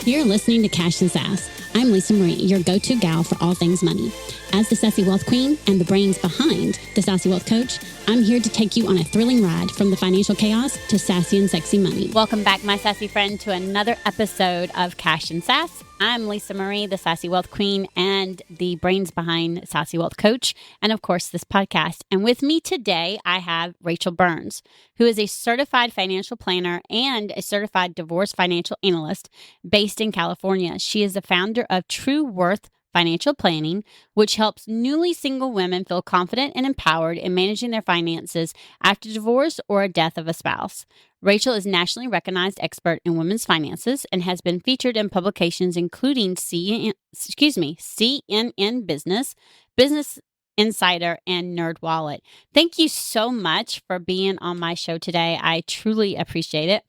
You're listening to Cash and Sass. I'm Lisa Marie, your go-to gal for all things money. As the Sassy Wealth Queen and the brains behind the Sassy Wealth Coach, I'm here to take you on a thrilling ride from the financial chaos to sassy and sexy money. Welcome back, my sassy friend, to another episode of Cash and Sass. I'm Lisa Marie, the Sassy Wealth Queen and the brains behind Sassy Wealth Coach, and of course, this podcast. And with me today, I have Rachael Burns, who is a certified financial planner and a certified divorce financial analyst based in California. She is the founder of True Worth Financial Planning, which helps newly single women feel confident and empowered in managing their finances after divorce or a death of a spouse. Rachael is a nationally recognized expert in women's finances and has been featured in publications including CNN Business, Business Insider, and Nerdwallet. Thank you so much for being on my show today. I truly appreciate it.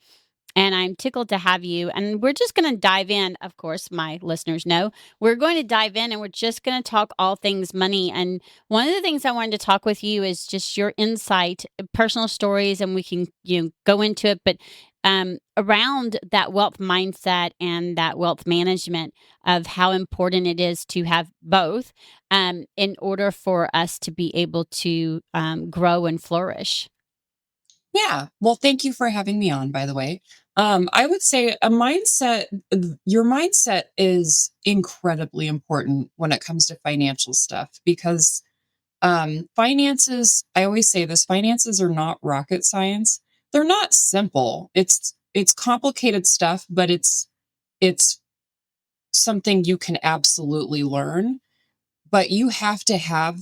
And I'm tickled to have you. And we're just going to dive in. Of course, my listeners know we're going to dive in and we're just going to talk all things money. And one of the things I wanted to talk with you is just your insight, personal stories, and we can go into it. But around that wealth mindset and that wealth management of how important it is to have both in order for us to be able to grow and flourish. Yeah. Well, thank you for having me on, by the way. I would say your mindset is incredibly important when it comes to financial stuff because finances, I always say this, finances are not rocket science. They're not simple. It's complicated stuff, but it's something you can absolutely learn. But you have to have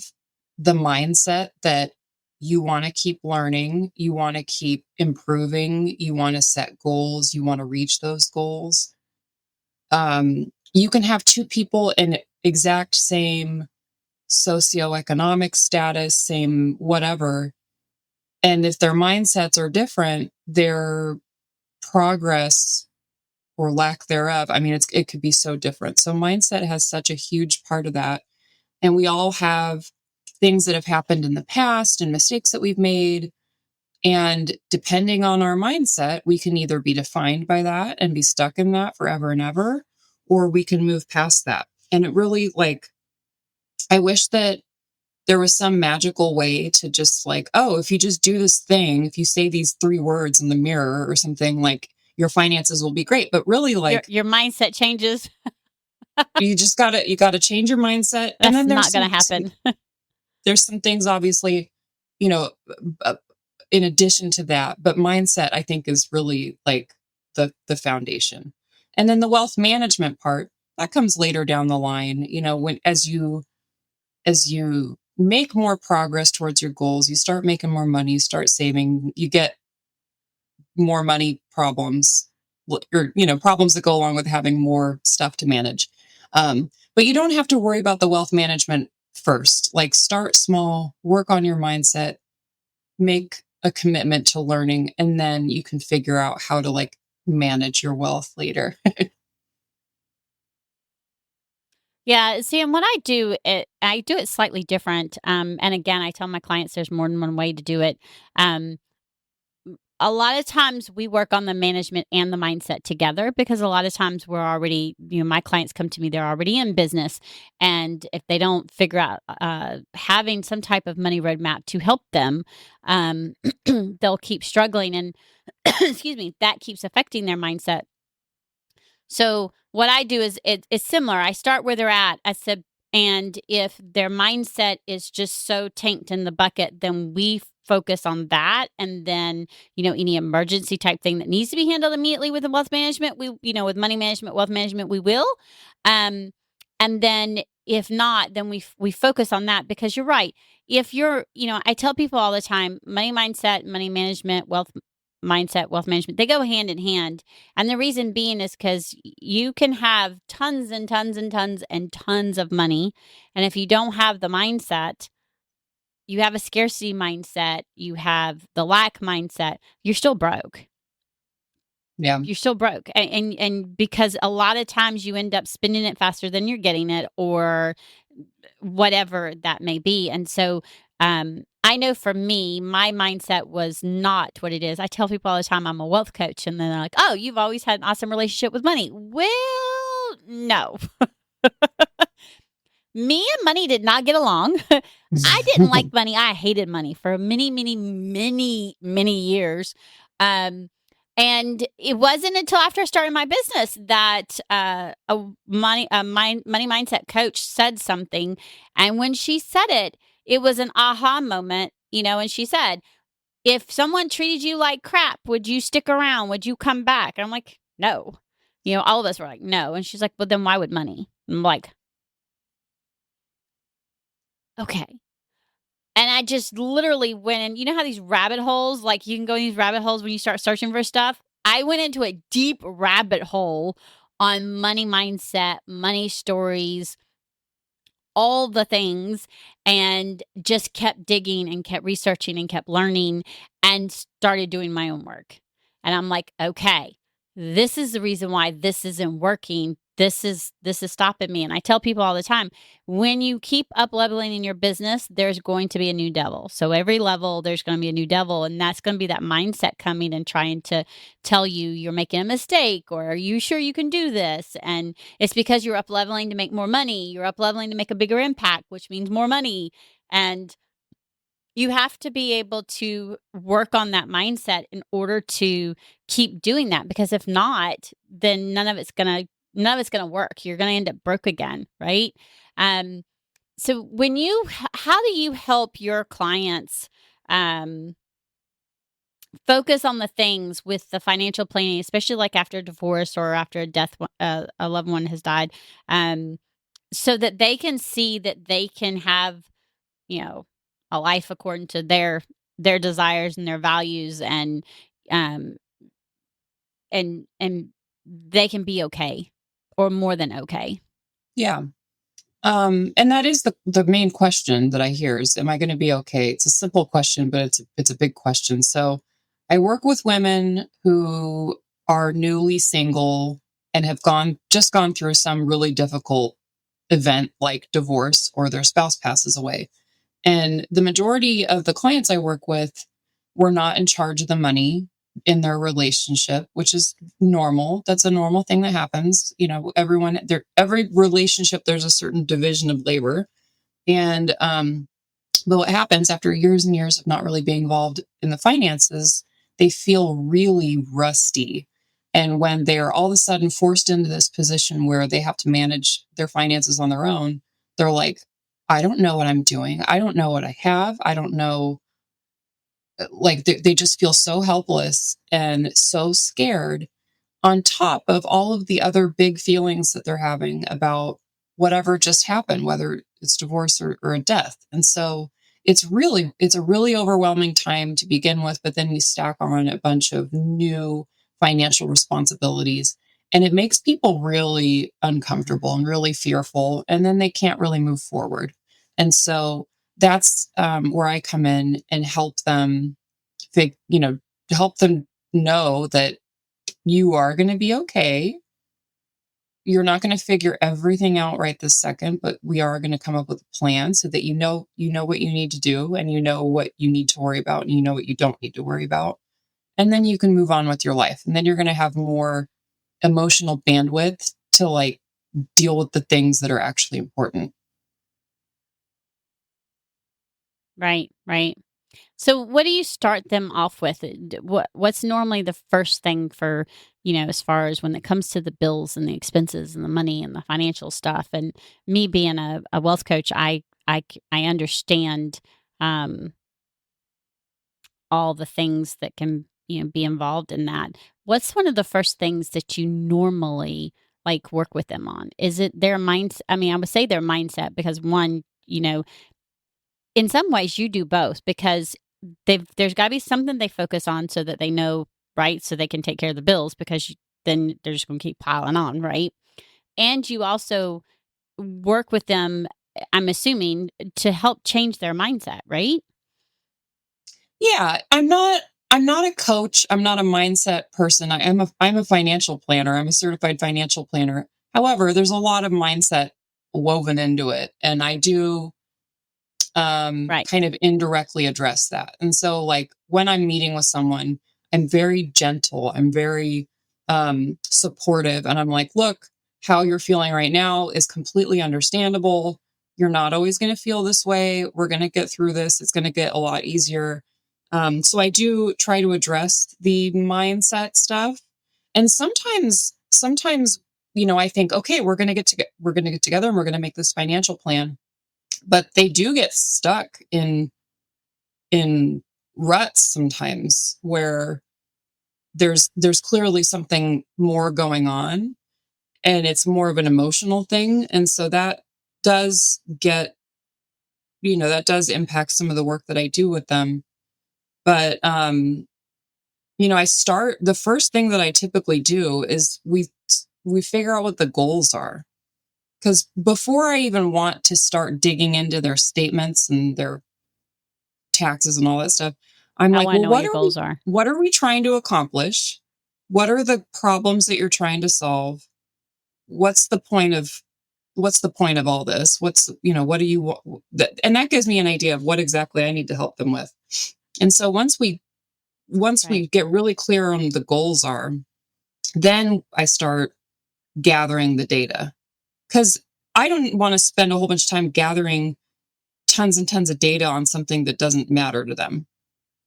the mindset that you want to keep learning, you want to keep improving, you want to set goals, you want to reach those goals. You can have two people in exact same socioeconomic status, same whatever. And if their mindsets are different, their progress or lack thereof, it could be so different. So mindset has such a huge part of that. And we all have things that have happened in the past and mistakes that we've made. And depending on our mindset, we can either be defined by that and be stuck in that forever and ever, or we can move past that. And it really, I wish that there was some magical way to just if you just do this thing, if you say these 3 words in the mirror or something, your finances will be great. But really, your mindset changes. you gotta change your mindset. That's and then not going to happen. There's some things, obviously, in addition to that, but mindset, I think, is really the foundation. And then the wealth management part, that comes later down the line, as you make more progress towards your goals, you start making more money, you start saving, you get more money problems, or, problems that go along with having more stuff to manage. But you don't have to worry about the wealth management first. Start small, work on your mindset, make a commitment to learning, and then you can figure out how to manage your wealth later. Yeah. See, and what I do it slightly different. And again, I tell my clients there's more than one way to do it. A lot of times we work on the management and the mindset together because a lot of times we're already, my clients come to me, they're already in business. And if they don't figure out having some type of money roadmap to help them, they'll keep struggling. And excuse me, that keeps affecting their mindset. So what I do is it's similar. I start where they're at. I said, and if their mindset is just so tanked in the bucket, then we focus on that. And then, any emergency type thing that needs to be handled immediately with the wealth management, with money management, wealth management, we will. And then if not, then we focus on that because you're right. If you're, I tell people all the time, money mindset, money management, wealth mindset, wealth management, they go hand in hand. And the reason being is because you can have tons and tons and tons and tons of money. And if you don't have the mindset, you have a scarcity mindset, you have the lack mindset, you're still broke. Yeah. You're still broke. And because a lot of times you end up spending it faster than you're getting it or whatever that may be. And so I know for me, my mindset was not what it is. I tell people all the time I'm a wealth coach, and then they're like, oh, you've always had an awesome relationship with money. Well, No. Me and money did not get along. I didn't like money. I hated money for many, many, many, many years. And it wasn't until after I started my business that money mindset coach said something. And when she said it, it was an aha moment, and she said, if someone treated you like crap, would you stick around? Would you come back? And I'm like, no. All of us were like, no. And she's like, well, then why would money? I'm like, okay. And I just literally went in. You know how these rabbit holes, like you can go in these rabbit holes when you start searching for stuff? I went into a deep rabbit hole on money mindset, money stories, all the things, and just kept digging and kept researching and kept learning and started doing my own work. And I'm like, okay, this is the reason why this isn't working. This is stopping me. And I tell people all the time, when you keep up leveling in your business, there's going to be a new devil. So every level, there's going to be a new devil. And that's going to be that mindset coming and trying to tell you you're making a mistake, or are you sure you can do this? And it's because you're up leveling to make more money. You're up leveling to make a bigger impact, which means more money. And you have to be able to work on that mindset in order to keep doing that, because if not, then none of it's going to work. You're going to end up broke again, right? So how do you help your clients focus on the things with the financial planning, especially like after divorce or after a death, a loved one has died, so that they can see that they can have, a life according to their desires and their values, um, and they can be okay, or more than okay. Yeah. And that is the main question that I hear is, am I going to be okay? It's a simple question, but it's a big question. So I work with women who are newly single and have just gone through some really difficult event like divorce, or their spouse passes away. And the majority of the clients I work with were not in charge of the money in their relationship, which is normal. That's a normal thing that happens. Every relationship, there's a certain division of labor. And, but what happens after years and years of not really being involved in the finances, they feel really rusty. And when they are all of a sudden forced into this position where they have to manage their finances on their own, they're like, I don't know what I'm doing. I don't know what I have. I don't know. Like they just feel so helpless and so scared, on top of all of the other big feelings that they're having about whatever just happened, whether it's divorce or a death. And so it's a really overwhelming time to begin with, but then you stack on a bunch of new financial responsibilities, and it makes people really uncomfortable and really fearful, and then they can't really move forward. And so that's where I come in and help them help them know that you are going to be okay. You're not going to figure everything out right this second, but we are going to come up with a plan so that you know what you need to do, and you know what you need to worry about, and you know what you don't need to worry about. And then you can move on with your life. And then you're going to have more emotional bandwidth to like deal with the things that are actually important. Right, right. So what do you start them off with? What's normally the first thing for, as far as when it comes to the bills and the expenses and the money and the financial stuff? And me being a wealth coach, I understand all the things that can, be involved in that. What's one of the first things that you normally like work with them on? Is it their mindset? I mean, I would say their mindset, because one, in some ways you do both, because there's got to be something they focus on so that they know, right? So they can take care of the bills, because then they're just going to keep piling on, right? And you also work with them, I'm assuming, to help change their mindset, right? Yeah, I'm not a coach. I'm not a mindset person. I'm a financial planner. I'm a certified financial planner. However, there's a lot of mindset woven into it, and I do Right. kind of indirectly address that. And so, like, when I'm meeting with someone, I'm very gentle. I'm very supportive, and I'm like, look, how you're feeling right now is completely understandable. You're not always going to feel this way. We're going to get through this. It's going to get a lot easier. So I do try to address the mindset stuff. And sometimes, I think, okay, we're going to get together and we're going to make this financial plan. But they do get stuck in ruts sometimes where there's clearly something more going on, and it's more of an emotional thing. And so that does get, that does impact some of the work that I do with them. But, the first thing that I typically do is we figure out what the goals are. Because before I even want to start digging into their statements and their taxes and all that stuff, I'm I like, want to well, know what your goals are. what are we trying to accomplish? What are the problems that you're trying to solve? What's the point of all this? What do you want? And that gives me an idea of what exactly I need to help them with. And so once we Right. get really clear on the goals are, then I start gathering the data, because I don't want to spend a whole bunch of time gathering tons and tons of data on something that doesn't matter to them.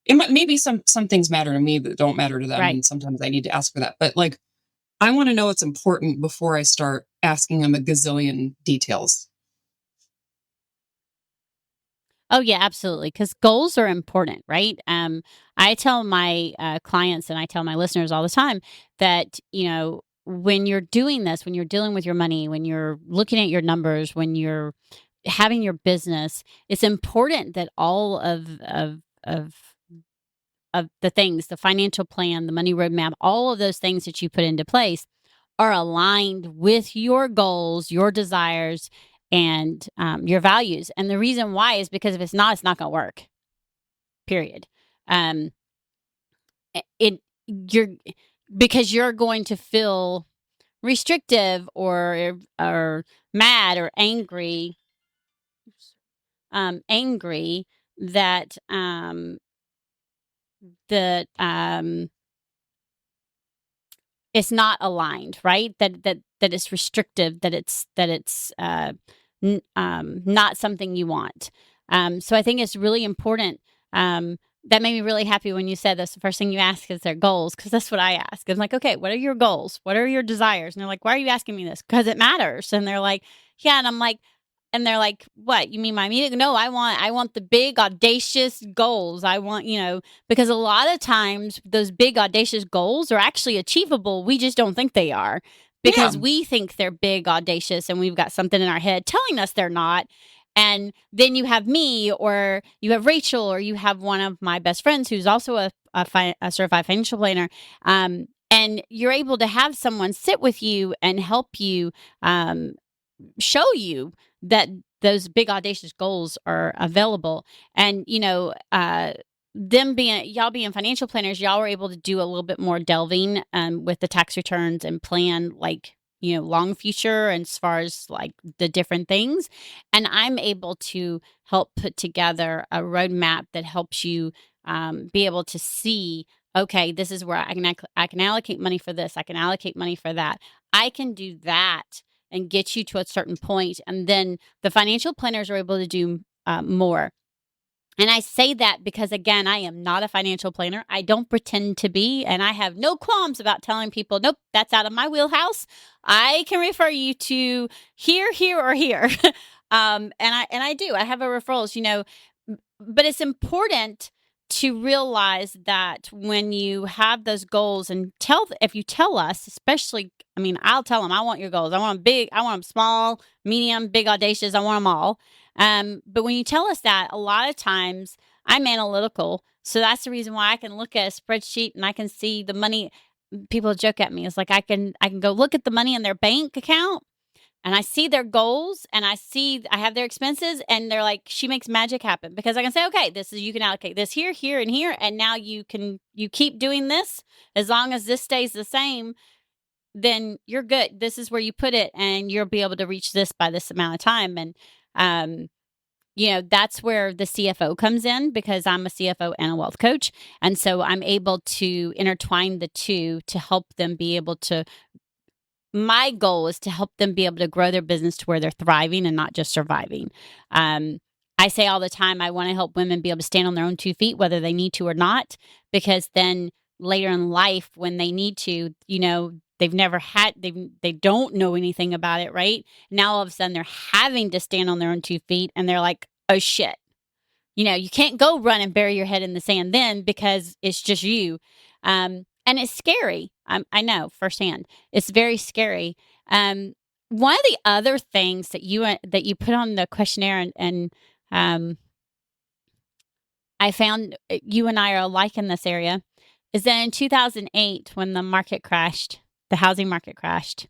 Maybe some things matter to me that don't matter to them, Right. and sometimes I need to ask for that. But like, I want to know what's important before I start asking them a gazillion details. Oh yeah, absolutely. Because goals are important, right? I tell my clients and I tell my listeners all the time that when you're doing this, when you're dealing with your money, when you're looking at your numbers, when you're having your business, it's important that all of of the things, the financial plan, the money roadmap, all of those things that you put into place are aligned with your goals, your desires, and your values. And the reason why is because if it's not going to work. Period. Um, it you're because you're going to feel restrictive or mad or angry, angry that that it's not aligned, right? That it's restrictive, that it's not something you want. So I think it's really important. That made me really happy when you said this. The first thing you ask is their goals, because that's what I ask. I'm like, okay, what are your goals? What are your desires? And they're like, why are you asking me this? Because it matters. And they're like, yeah. And I'm like, and they're like, "What? You mean my meeting?" No, I want the big audacious goals. I want, because a lot of times those big audacious goals are actually achievable. We just don't think they are Yeah. because we think they're big audacious and we've got something in our head telling us they're not. And then you have me, or you have Rachel, or you have one of my best friends who's also a certified financial planner. And you're able to have someone sit with you and help you, show you that those big audacious goals are available. And them being y'all being financial planners, y'all were able to do a little bit more delving with the tax returns and plan, like, long future, and as far as like the different things. And I'm able to help put together a roadmap that helps you be able to see, okay, this is where I can allocate money for this, I can allocate money for that, I can do that and get you to a certain point. And then the financial planners are able to do more. And I say that because, again, I am not a financial planner. I don't pretend to be. And I have no qualms about telling people, nope, that's out of my wheelhouse. I can refer you to here, here, or here. And I do. I have a referrals, but it's important to realize that when you have those goals, and if you tell us, especially, I mean, I'll tell them, I want your goals. I want them big. I want them small, medium, big, audacious. I want them all. But when you tell us that, a lot of times I'm analytical. So that's the reason why I can look at a spreadsheet and I can see the money. People joke at me. It's like, I can go look at the money in their bank account, and I see their goals, and I have their expenses, and they're like, she makes magic happen, because I can say, okay, you can allocate this here, here, and here. And now you keep doing this. As long as this stays the same, then you're good. This is where you put it, and you'll be able to reach this by this amount of time. And, that's where the CFO comes in, because I'm a CFO and a wealth coach. And so I'm able to intertwine the two to help them be able to my goal is to help them be able to grow their business to where they're thriving and not just surviving. I say all the time, I want to help women be able to stand on their own 2 feet, whether they need to or not, because then later in life, when they need to, they've never had, they don't know anything about it, right? Now all of a sudden they're having to stand on their own 2 feet, and they're like, oh shit. You can't go run and bury your head in the sand then, because it's just you. And it's scary. I know firsthand. It's very scary. One of the other things that you put on the questionnaire, and I found you and I are alike in this area, is that in 2008, when the market crashed, the housing market crashed,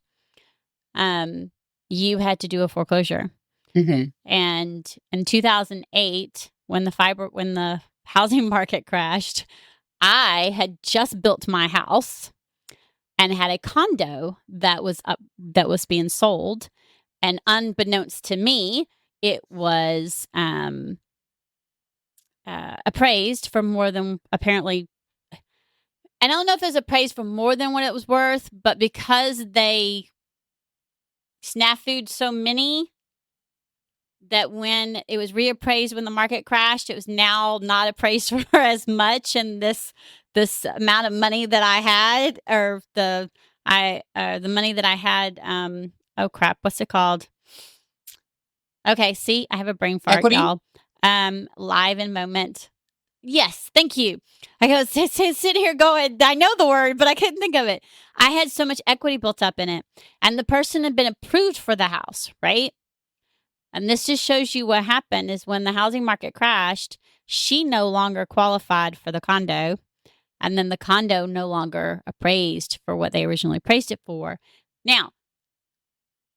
you had to do a foreclosure. Mm-hmm. And in 2008, when the housing market crashed, I had just built my house and had a condo that was being sold, and unbeknownst to me, it was appraised for more than, apparently, I don't know if it was appraised for more than what it was worth, but because they snafu'd so many, that when it was reappraised when the market crashed, it was now not appraised for as much. And this amount of money that I had, or the money that I had, oh crap, what's it called? Okay, see, I have a brain fart, Equity? y'all. Live in moment. Yes, thank you. I go sit here going, I know the word, but I couldn't think of it. I had so much equity built up in it, and the person had been approved for the house, right? And this just shows you what happened is when the housing market crashed, she no longer qualified for the condo. And then the condo no longer appraised for what they originally appraised it for. Now,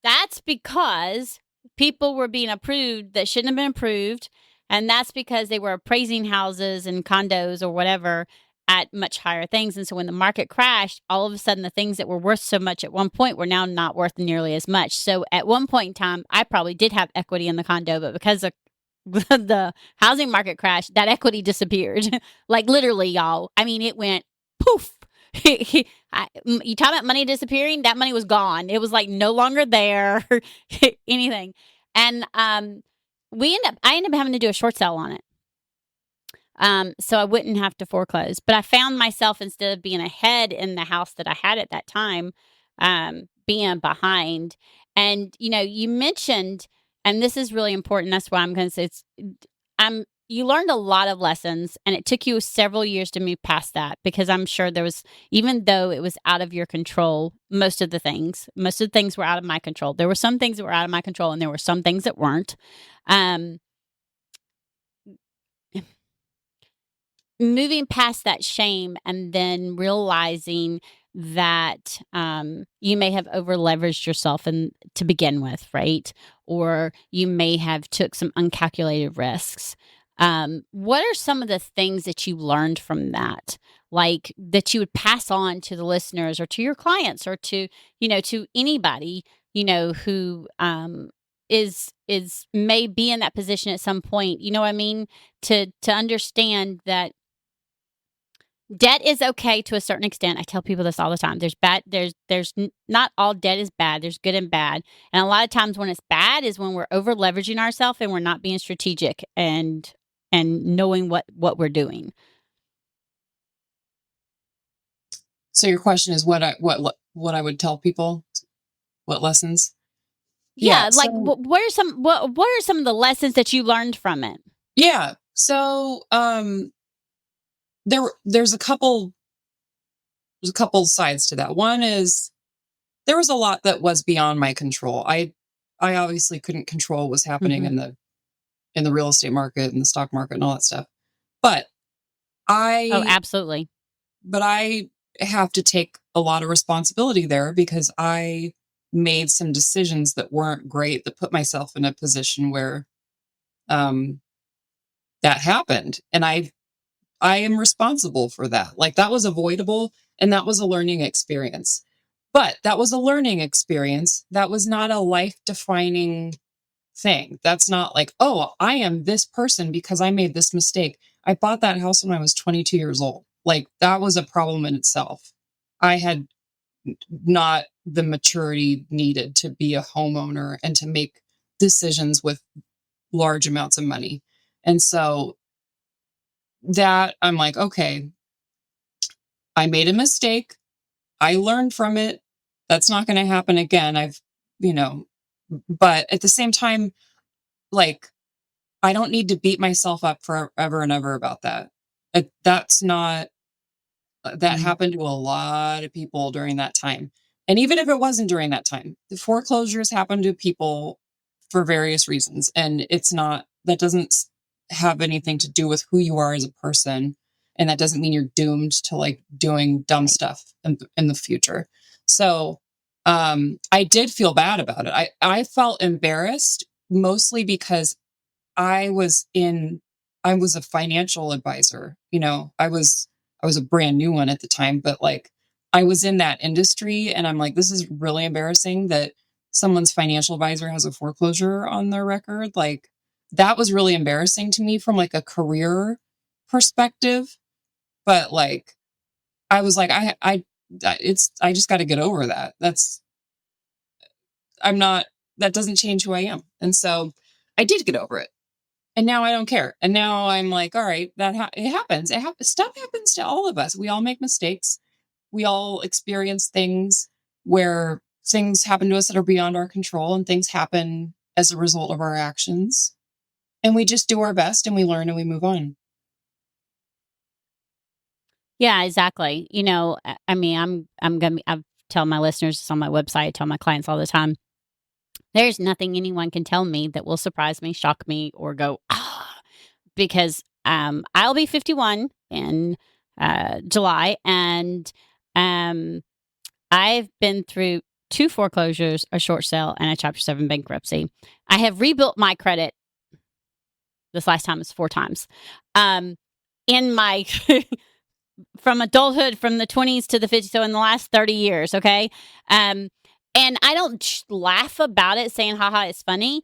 that's because people were being approved that shouldn't have been approved. And that's because they were appraising houses and condos or whatever at much higher things. And so when the market crashed, all of a sudden the things that were worth so much at one point were now not worth nearly as much. So at one point in time, I probably did have equity in the condo, but because of the housing market crash, that equity disappeared. Like literally, y'all. I mean, it went poof. You talk about money disappearing, that money was gone. It was like no longer there, anything. And I ended up having to do a short sale on it. So I wouldn't have to foreclose. But I found myself, instead of being ahead in the house that I had at that time, being behind. And, you mentioned, and this is really important, that's why I'm going to say you learned a lot of lessons, and it took you several years to move past that, because I'm sure there was, even though it was out of your control, most of the things were out of my control. There were some things that were out of my control, and there were some things that weren't. Moving past that shame, and then realizing that you may have over leveraged yourself to begin with, right? Or you may have took some uncalculated risks. What are some of the things that you learned from that, like that you would pass on to the listeners or to your clients or to anybody, who is may be in that position at some point, you know what I mean? To understand that debt is okay to a certain extent. I tell people this all the time. Not all debt is bad. There's good and bad. And a lot of times when it's bad is when we're over leveraging ourselves and we're not being strategic and knowing what we're doing. So your question is what I would tell people, what lessons? Yeah, like what are some of the lessons that you learned from it? Yeah. So there's a couple sides to that. One is there was a lot that was beyond my control. I obviously couldn't control what was happening in the real estate market and the stock market and all that stuff. But absolutely. But I have to take a lot of responsibility there, because I made some decisions that weren't great, that put myself in a position where that happened. And I am responsible for that. Like, that was avoidable, and that was a learning experience. But that was a learning experience. That was not a life-defining thing. That's not like, oh, I am this person because I made this mistake. I bought that house when I was 22 years old. Like, that was a problem in itself. I had not the maturity needed to be a homeowner and to make decisions with large amounts of money. And so that I'm like, okay, I made a mistake. I learned from it. That's not going to happen again. You know, but at the same time, like, I don't need to beat myself up forever and ever about that. That's not, that happened to a lot of people during that time. And even if it wasn't during that time, the foreclosures happen to people for various reasons. And that doesn't have anything to do with who you are as a person. And that doesn't mean you're doomed to like doing dumb stuff in the future. So, I did feel bad about it. I felt embarrassed mostly because I was in I was a financial advisor. I was a brand new one at the time, but like I was in that industry and I'm like, this is really embarrassing that someone's financial advisor has a foreclosure on their record. Like that was really embarrassing to me from like a career perspective. But like I was like, I just got to get over that. I'm not, that doesn't change who I am. And so I did get over it. And now I don't care. And now I'm like, all right, it happens. Stuff happens to all of us. We all make mistakes. We all experience things where things happen to us that are beyond our control, and things happen as a result of our actions. And we just do our best and we learn and we move on. Yeah, exactly. I mean, I tell my listeners, it's on my website, I tell my clients all the time, there's nothing anyone can tell me that will surprise me, shock me, or go, ah, because I'll be 51 in July, and I've been through 2 foreclosures, a short sale, and a Chapter 7 bankruptcy. I have rebuilt my credit. This last time is 4 times. In my from adulthood, from the 20s to the 50s, so in the last 30 years, okay? And I don't laugh about it saying, haha, it's funny.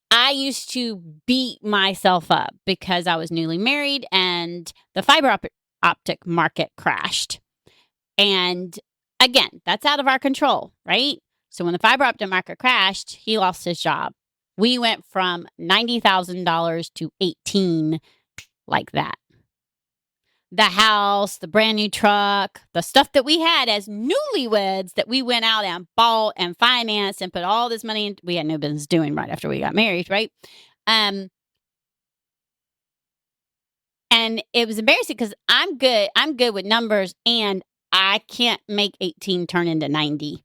I used to beat myself up because I was newly married and the fiber optic market crashed. And again, that's out of our control, right? So when the fiber optic market crashed, he lost his job. We went from $90,000 to 18 like that. The house, the brand new truck, the stuff that we had as newlyweds that we went out and bought and financed and put all this money in, we had no business doing right after we got married, right? And it was embarrassing because I'm good with numbers, and I can't make 18 turn into 90.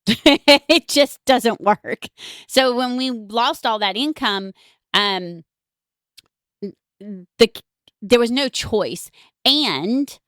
It just doesn't work. So when we lost all that income, there was no choice. And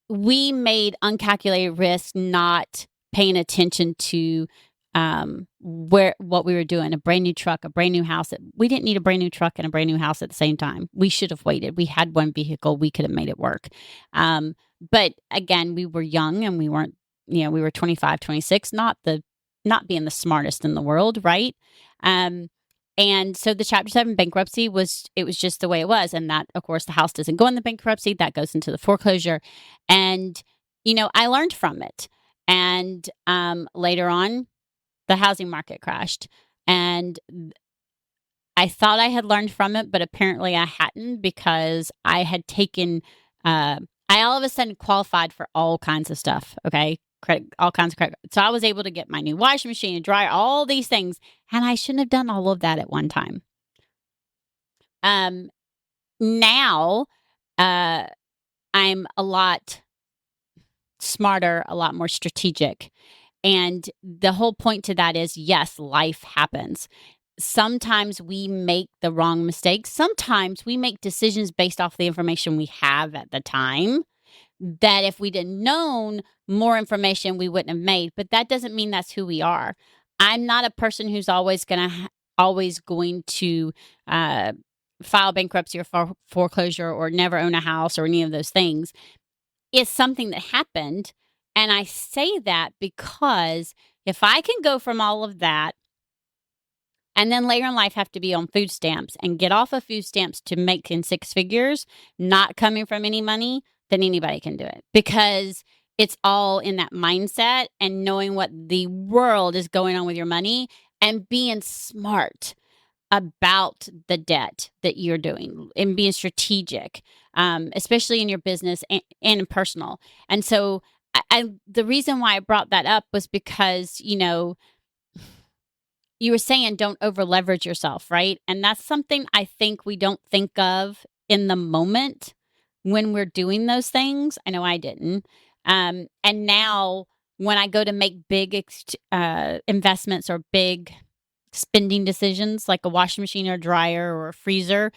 we made uncalculated risks, not paying attention to what we were doing. A brand new truck, a brand new house. We didn't need a brand new truck and a brand new house at the same time. We should have waited. We had one vehicle. We could have made it work. But again, we were young and we weren't, we were 25, 26, not being the smartest in the world, right? And so the Chapter 7 bankruptcy was just the way it was. And that, of course, the house doesn't go in the bankruptcy. That goes into the foreclosure. And, I learned from it. And later on, the housing market crashed. And I thought I had learned from it, but apparently I hadn't, because I had taken, I all of a sudden qualified for all kinds of stuff, okay? Credit, all kinds of credit. So I was able to get my new washing machine and dryer, all these things. And I shouldn't have done all of that at one time. Now, I'm a lot smarter, a lot more strategic. And the whole point to that is, yes, life happens. Sometimes we make the wrong mistakes. Sometimes we make decisions based off the information we have at the time, that if we'd have known more information, we wouldn't have made. But that doesn't mean that's who we are. I'm not a person who's always going to file bankruptcy or foreclosure or never own a house or any of those things. It's something that happened. And I say that because if I can go from all of that and then later in life have to be on food stamps and get off of food stamps to make in 6 figures, not coming from any money, then anybody can do it. Because it's all in that mindset and knowing what the world is going on with your money and being smart about the debt that you're doing and being strategic, especially in your business and in personal. And so the reason why I brought that up was because, you were saying don't over leverage yourself, right? And that's something I think we don't think of in the moment when we're doing those things. I know I didn't. And now when I go to make big investments or big spending decisions like a washing machine or a dryer or a freezer,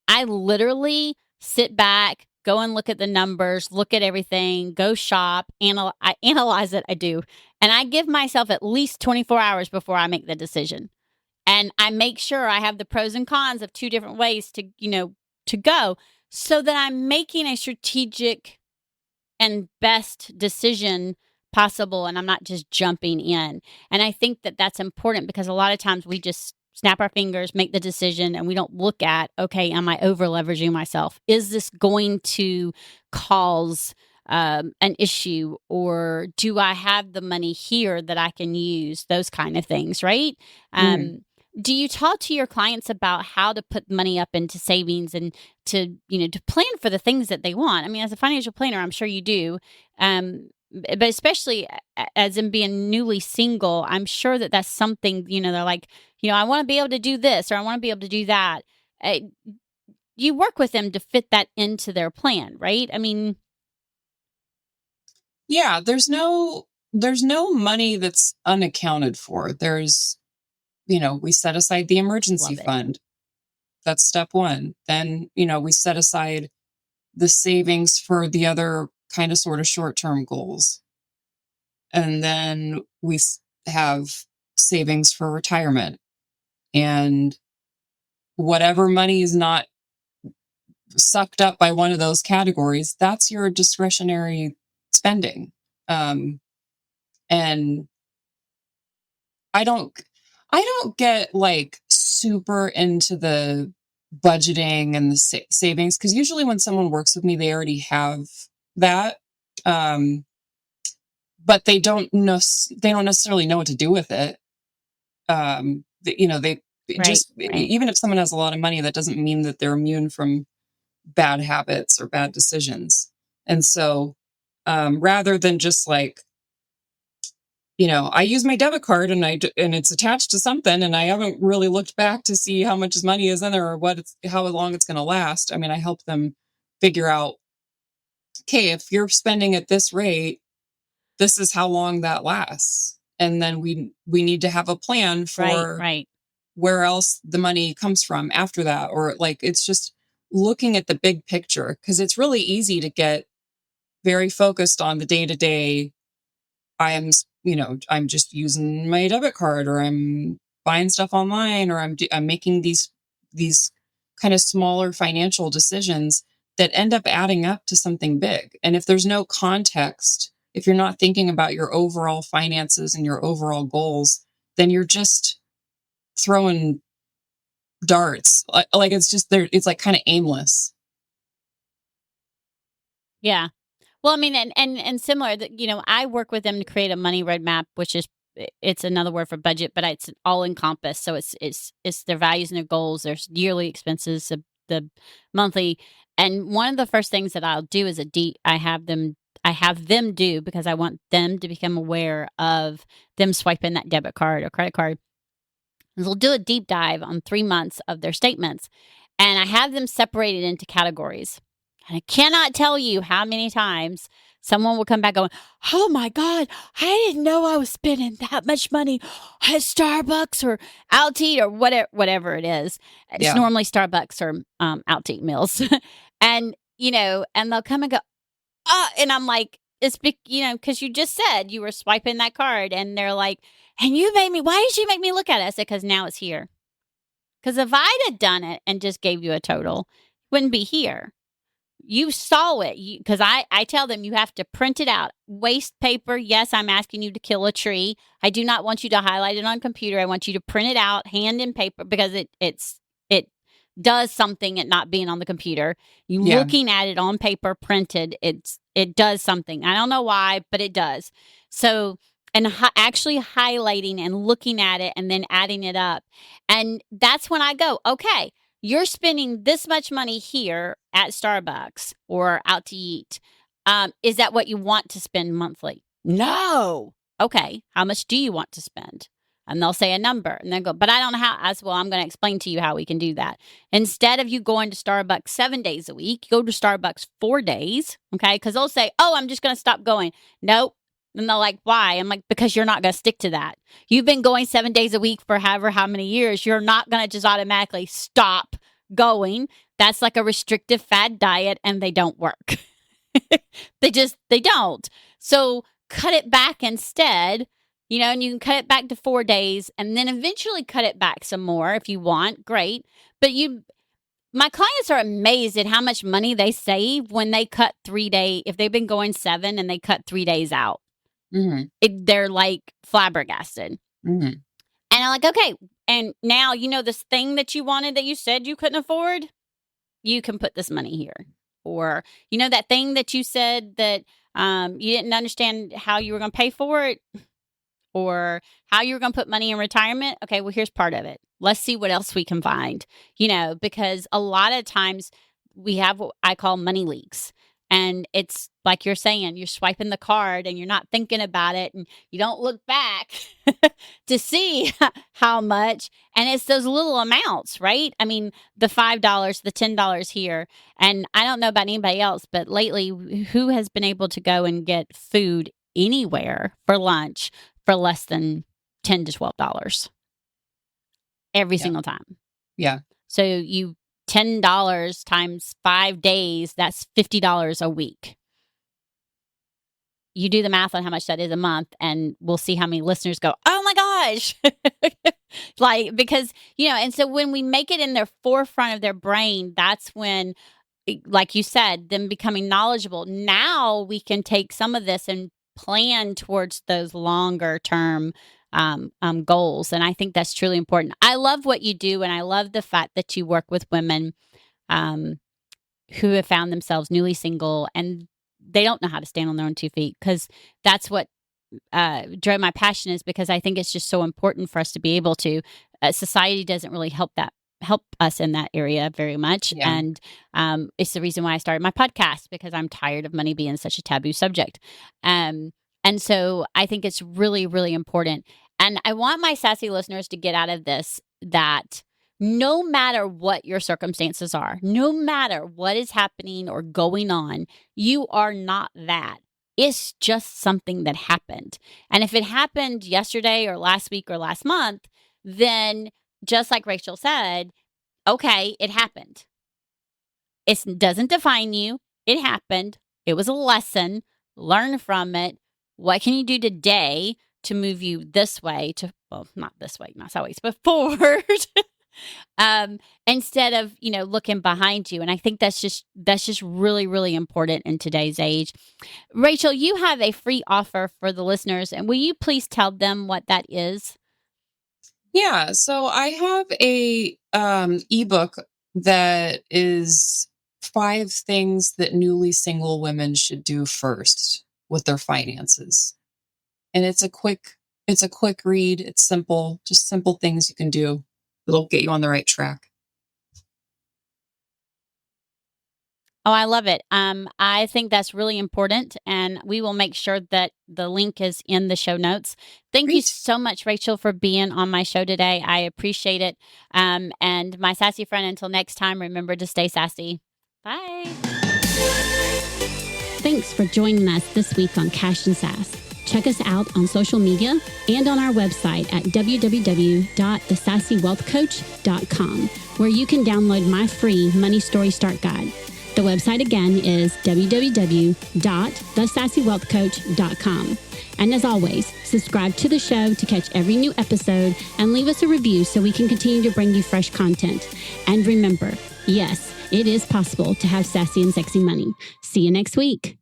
I literally sit back, go and look at the numbers, look at everything, go shop, I analyze it, I do. And I give myself at least 24 hours before I make the decision. And I make sure I have the pros and cons of two different ways to go so that I'm making a strategic and best decision possible and I'm not just jumping in. And I think that that's important because a lot of times we just snap our fingers, make the decision, and we don't look at, okay, am I over leveraging myself? Is this going to cause an issue, or do I have the money here that I can use? Those kind of things, right? Mm. Do you talk to your clients about how to put money up into savings and to plan for the things that they want? I mean, as a financial planner, I'm sure you do. But especially as in being newly single, I'm sure that that's something, they're like, I want to be able to do this or I want to be able to do that. Uh, you work with them to fit that into their plan, right? I mean, Yeah, there's no money that's unaccounted for. We set aside the emergency love it. fund. That's step one. Then, we set aside the savings for the other kind of sort of short-term goals. And then we have savings for retirement. And whatever money is not sucked up by one of those categories, that's your discretionary spending. And I don't I don't get like super into the budgeting and the savings because usually when someone works with me, they already have that. Um, but they don't necessarily know what to do with it. They Right, just right. even if someone has a lot of money, that doesn't mean that they're immune from bad habits or bad decisions. And so, rather than just like, I use my debit card and and it's attached to something and I haven't really looked back to see how much money is in there or how long it's going to last. I mean, I help them figure out, okay, if you're spending at this rate, this is how long that lasts. And then we need to have a plan Right, for right. where else the money comes from after that. Or like, it's just looking at the big picture because it's really easy to get very focused on the day to day. I'm just using my debit card or I'm buying stuff online or I'm making these kind of smaller financial decisions that end up adding up to something big. And if there's no context, if you're not thinking about your overall finances and your overall goals, then you're just throwing darts. Like it's just there. It's like kind of aimless. Yeah. Well, I mean, and similar that, I work with them to create a money roadmap, which is it's another word for budget, but it's all encompass. So it's their values and their goals, their yearly expenses, the monthly. And one of the first things that I'll do is I have them do because I want them to become aware of them swiping that debit card or credit card. They'll do a deep dive on 3 months of their statements. And I have them separated into categories. And I cannot tell you how many times someone will come back going, oh my God, I didn't know I was spending that much money at Starbucks or Out to Eat or whatever it is. It's Yeah. normally Starbucks or Out to Eat meals. And, and they'll come and go, and I'm like, because you just said you were swiping that card. And they're like, and why did you make me look at it? I said, because now it's here. Because if I'd have done it and just gave you a total, it wouldn't be here. You saw it because I tell them you have to print it out. Waste paper. Yes, I'm asking you to kill a tree. I do not want you to highlight it on computer. I want you to print it out, hand in paper, because it does something at not being on the computer. You Yeah. looking at it on paper printed, it does something. I don't know why, but it does. So, and actually highlighting and looking at it and then adding it up. And that's when I go, okay, you're spending this much money here at Starbucks or out to eat. Is that what you want to spend monthly? No. Okay. How much do you want to spend? And they'll say a number and then go, but I don't know how. As well, I'm going to explain to you how we can do that. Instead of you going to Starbucks 7 days a week, go to Starbucks 4 days. Okay. Because they'll say, oh, I'm just going to stop going. Nope. And they're like, why? I'm like, because you're not going to stick to that. You've been going 7 days a week for however how many years. You're not going to just automatically stop going. That's like a restrictive fad diet and they don't work. They don't. So cut it back instead, and you can cut it back to 4 days and then eventually cut it back some more if you want. Great. But my clients are amazed at how much money they save when they cut 3 days. If they've been going 7 and they cut 3 days out, they're like flabbergasted. And I'm like, okay. And now, this thing that you wanted that you said you couldn't afford, you can put this money here. Or, that thing that you said that you didn't understand how you were going to pay for it or how you were going to put money in retirement. Okay, well, here's part of it. Let's see what else we can find, because a lot of times we have what I call money leaks. And it's like you're saying, you're swiping the card and you're not thinking about it and you don't look back to see how much. And it's those little amounts, right? I mean, the $5, the $10 here. And I don't know about anybody else, but lately, who has been able to go and get food anywhere for lunch for less than $10 to $12 every single time? Yeah. So you $10 times 5 days, that's $50 a week. You do the math on how much that is a month, and we'll see how many listeners go, oh my gosh. Because, and so when we make it in their forefront of their brain, that's when, like you said, them becoming knowledgeable. Now we can take some of this and plan towards those longer term goals. And I think that's truly important. I love what you do. And I love the fact that you work with women who have found themselves newly single and they don't know how to stand on their own 2 feet, because that's what drove my passion, is because I think it's just so important for us to be able to. Society doesn't really help us in that area very much. Yeah. And it's the reason why I started my podcast, because I'm tired of money being such a taboo subject. And so I think it's really, really important. And I want my sassy listeners to get out of this that no matter what your circumstances are, no matter what is happening or going on, you are not that. It's just something that happened. And if it happened yesterday or last week or last month, then just like Rachael said, okay, it happened. It doesn't define you. It happened. It was a lesson. Learn from it. What can you do today to move you this way not this way, not sideways, but forward, instead of, looking behind you. And I think that's just really, really important in today's age. Rachael, you have a free offer for the listeners, and will you please tell them what that is? Yeah. So I have a ebook that is 5 things that newly single women should do first with their finances. And it's a quick read. It's simple, just simple things you can do that'll get you on the right track. Oh, I love it. I think that's really important, and we will make sure that the link is in the show notes. Thank you so much, Rachael, for being on my show today. I appreciate it. And my sassy friend, until next time, remember to stay sassy. Bye. Thanks for joining us this week on Cash and Sass. Check us out on social media and on our website at www.thesassywealthcoach.com, where you can download my free Money Story Start Guide. The website again is www.thesassywealthcoach.com. And as always, subscribe to the show to catch every new episode and leave us a review so we can continue to bring you fresh content. And remember, yes, it is possible to have sassy and sexy money. See you next week.